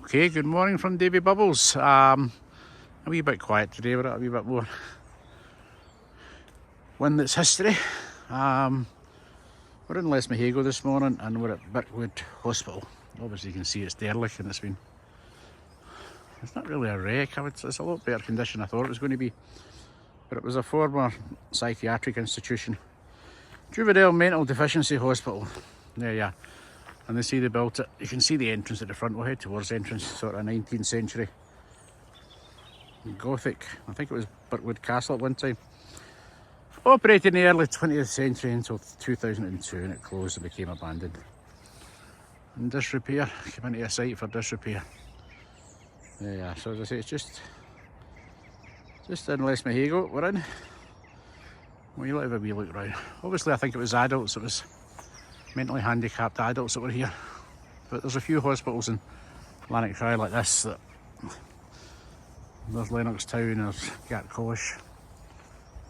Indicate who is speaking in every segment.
Speaker 1: Okay, good morning from Davy Bubbles. A wee bit quiet today, we're at a wee bit more one that's history. We're in Lesmahagow this morning and we're at Birkwood Hospital. Obviously you can see it's derelict and it's not really a wreck. It's a lot better condition I thought it was going to be. But it was a former psychiatric institution. Juvenile mental deficiency hospital. Yeah. And they say they built it. You can see the entrance at the front. We'll head towards the entrance, sort of 19th century. Gothic. I think it was Birkwood Castle at one time. Operated in the early 20th century until 2002 and it closed and became abandoned. And disrepair. Came into a site for disrepair. Yeah, so as I say, it's just in Lesmahagow we're in. We'll have a wee look round. Obviously I think it was adults, it was mentally handicapped adults that were here. But there's a few hospitals in Lanarkshire like this that there's Lennoxtown, there's Gartcosh.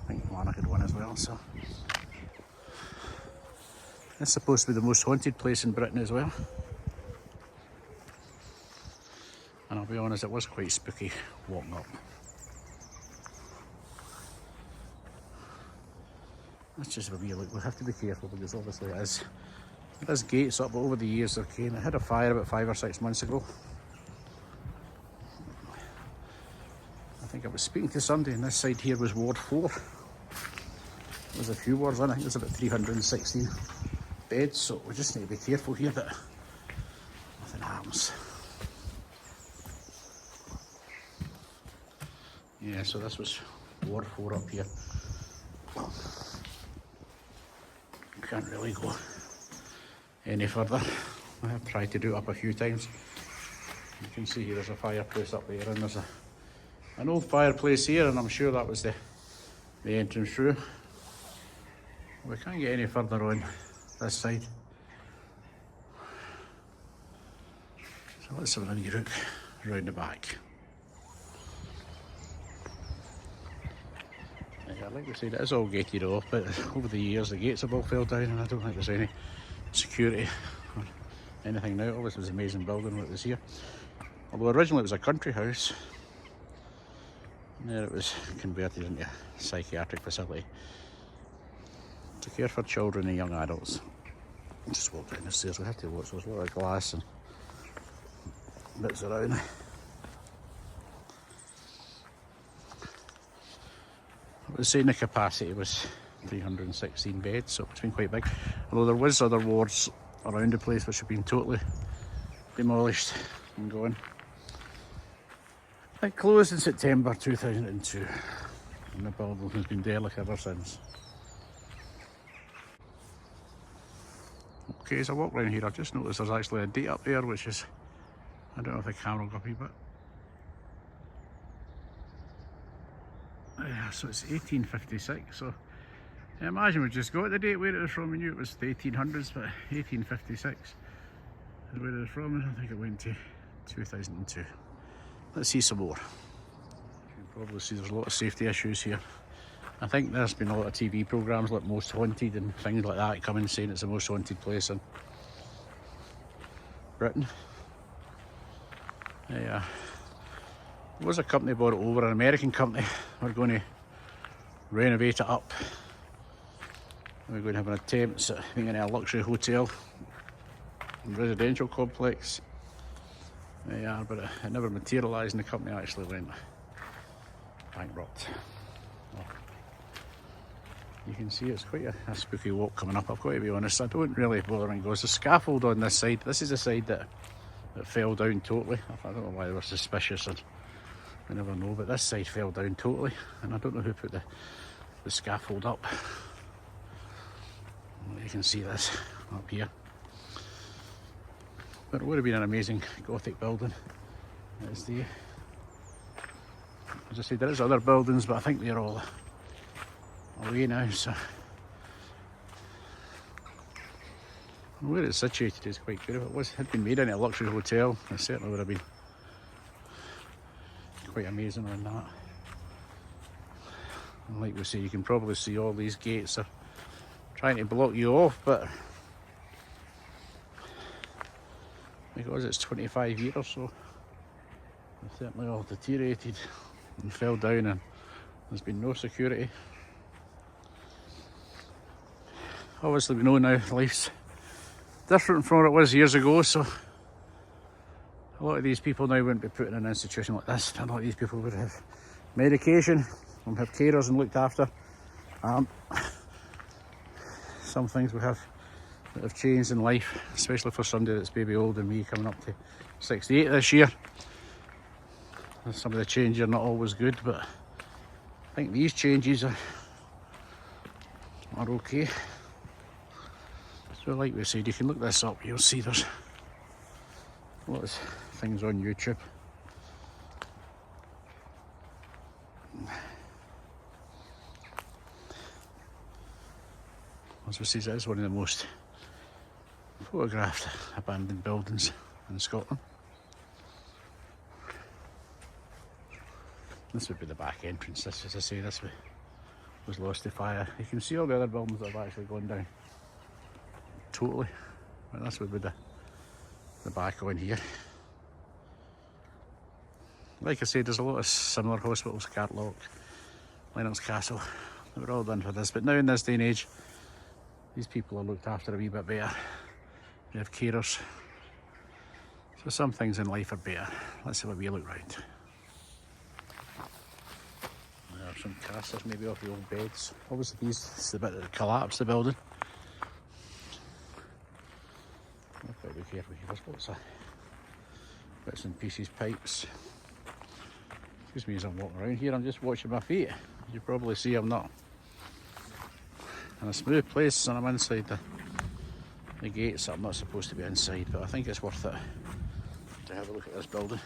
Speaker 1: I think Lanark had one as well, so. It's supposed to be the most haunted place in Britain as well. And I'll be honest, it was quite spooky walking up. Let's just have a wee look. We'll have to be careful because obviously it is gates up, but over the years there came. It had a fire about 5 or 6 months ago. I think I was speaking to somebody and this side here was Ward 4. There's a few wards in, I think there's about 316 beds, so we just need to be careful here that nothing happens. Yeah, so this was Ward 4 up here. Can't really go any further. I have tried to do it up a few times. You can see here there's a fireplace up there and there's an old fireplace here, and I'm sure that was the entrance through. We can't get any further on this side. So let's have a wee look round the back. Yeah, like we said, it is all gated off, but over the years the gates have all fell down and I don't think there's any security or anything now. Obviously it was an amazing building when it was here. Although originally it was a country house. And then it was converted into a psychiatric facility to care for children and young adults. Just walk down the stairs, we have to watch, there's a lot of glass and bits around. I was saying the capacity was 316 beds, so it's been quite big. Although there was other wards around the place which have been totally demolished and gone. It closed in September 2002 and the building has been derelict ever since. Okay, as I walk around here I've just noticed there's actually a date up there which is, I don't know if the camera will go up a bit. Yeah, so it's 1856, so I imagine we just got the date where it was from. We knew it was the 1800s, but 1856 is where it was from, and I think it went to 2002. Let's see some more. You can probably see there's a lot of safety issues here. I think there's been a lot of TV programmes like Most Haunted and things like that coming saying it's the most haunted place in Britain. Yeah. There was a company bought it over, an American company. We're going to renovate it up. We're going to have an attempt at making it a luxury hotel and residential complex. Yeah, but it never materialised and the company actually went bankrupt. Well, you can see it's quite a spooky walk coming up, I've got to be honest. I don't really bother when it goes. There's scaffold on this side. This is the side that fell down totally. I don't know why they were suspicious. I never know, but this side fell down totally and I don't know who put the scaffold up. Well, you can see this up here. But it would have been an amazing Gothic building. As I said, there is other buildings, but I think they're all away now, so. Where it's situated is quite good. If it had been made into a luxury hotel, it certainly would have been quite amazing on that. And like we say, you can probably see all these gates are trying to block you off, but because it's 25 years or so, They're certainly all deteriorated and fell down, and there's been no security. Obviously we know now life's different from what it was years ago, so a lot of these people now wouldn't be put in an institution like this. A lot of these people would have medication and have carers and looked after. Some things we have that have changed in life, especially for somebody that's maybe older than me, coming up to 68 this year. Some of the changes are not always good, but I think these changes are okay. So like we said, you can look this up, you'll see there's a lot of things on YouTube. As we say, it is one of the most photographed abandoned buildings in Scotland. This would be the back entrance. This, as I say, this was lost to fire. You can see all the other buildings that have actually gone down totally, but this would be the back on here. Like I said, there's a lot of similar hospitals, Cartlock, Lennox Castle, they were all done for this, but now in this day and age, these people are looked after a wee bit better. They have carers. So some things in life are better. Let's have a wee look round. There are some casters maybe off the old beds. Obviously this is the bit that collapsed the building. I've got to be careful here. There's lots of bits and pieces, pipes. Excuse me as I'm walking around here, I'm just watching my feet. You probably see I'm not in a smooth place, and I'm inside the gates. I'm not supposed to be inside, but I think it's worth it to have a look at this building.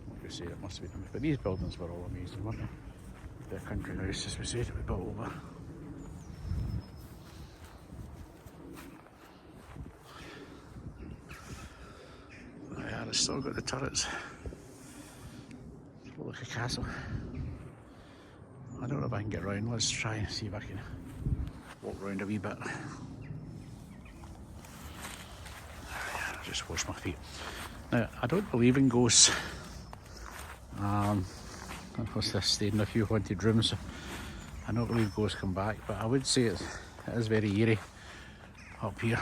Speaker 1: Like I say, it must have been, but these buildings were all amazing, weren't they? The country house, as we said, it was built over. Yeah, it's still got the turrets. Look like a castle. I don't know if I can get round. Let's try and see if I can walk round a wee bit. I'll just wash my feet. Now, I don't believe in ghosts. Of course, I've stayed in a few haunted rooms, so I don't believe ghosts come back, but I would say it is very eerie up here.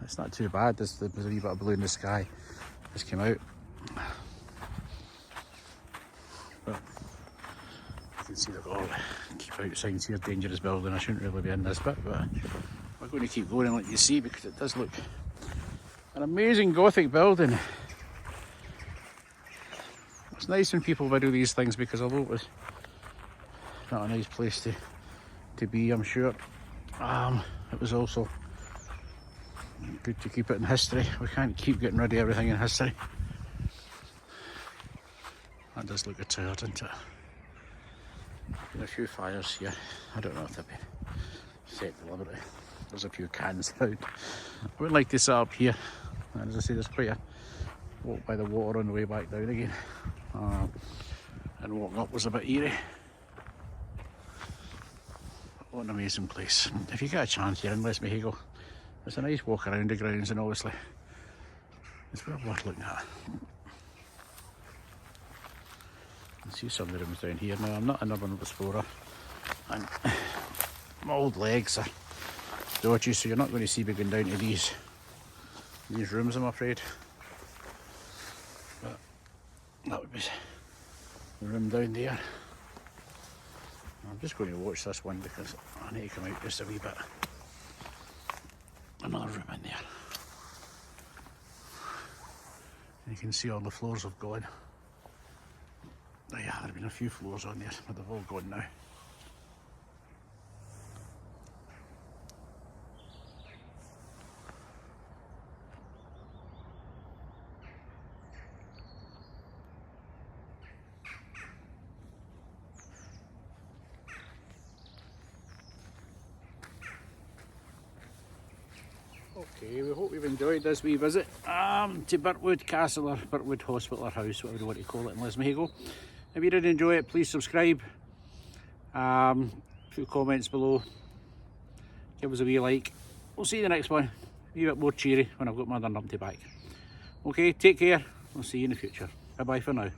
Speaker 1: It's not too bad. There's a wee bit of blue in the sky just came out. But you can see they've all keep out signs here, dangerous building. I shouldn't really be in this bit, but we're going to keep going and let you see, because it does look an amazing Gothic building. It's nice when people video these things, because although it was not a nice place to be, I'm sure, it was also good to keep it in history. We can't keep getting rid of everything in history. That does look a tower, doesn't it? Been a few fires here. I don't know if they've been set deliberately. There's a few cans out. I would like to set up here. And as I say, there's quite a walk by the water on the way back down again. And walking up was a bit eerie. What an amazing place. If you get a chance here in Lesmahagow, it's a nice walk around the grounds, and obviously it's well worth looking at. You can see some of the rooms down here. Now, I'm not an urban explorer, and my old legs are dodgy, so you're not going to see me going down to these rooms, I'm afraid. But that would be the room down there. I'm just going to watch this one because I need to come out just a wee bit. Another room in there. And you can see all the floors have gone. Oh yeah, there have been a few floors on there, but they've all gone now. Okay, we hope you've enjoyed this wee visit to Birkwood Castle, or Birkwood Hospital or House, whatever you want to call it, in Lesmahagow. If you did enjoy it, please subscribe, put comments below, give us a wee like. We'll see you in the next one. a wee bit more cheery when I've got my other numpty back. Okay, take care. I'll see you in the future. Bye bye for now.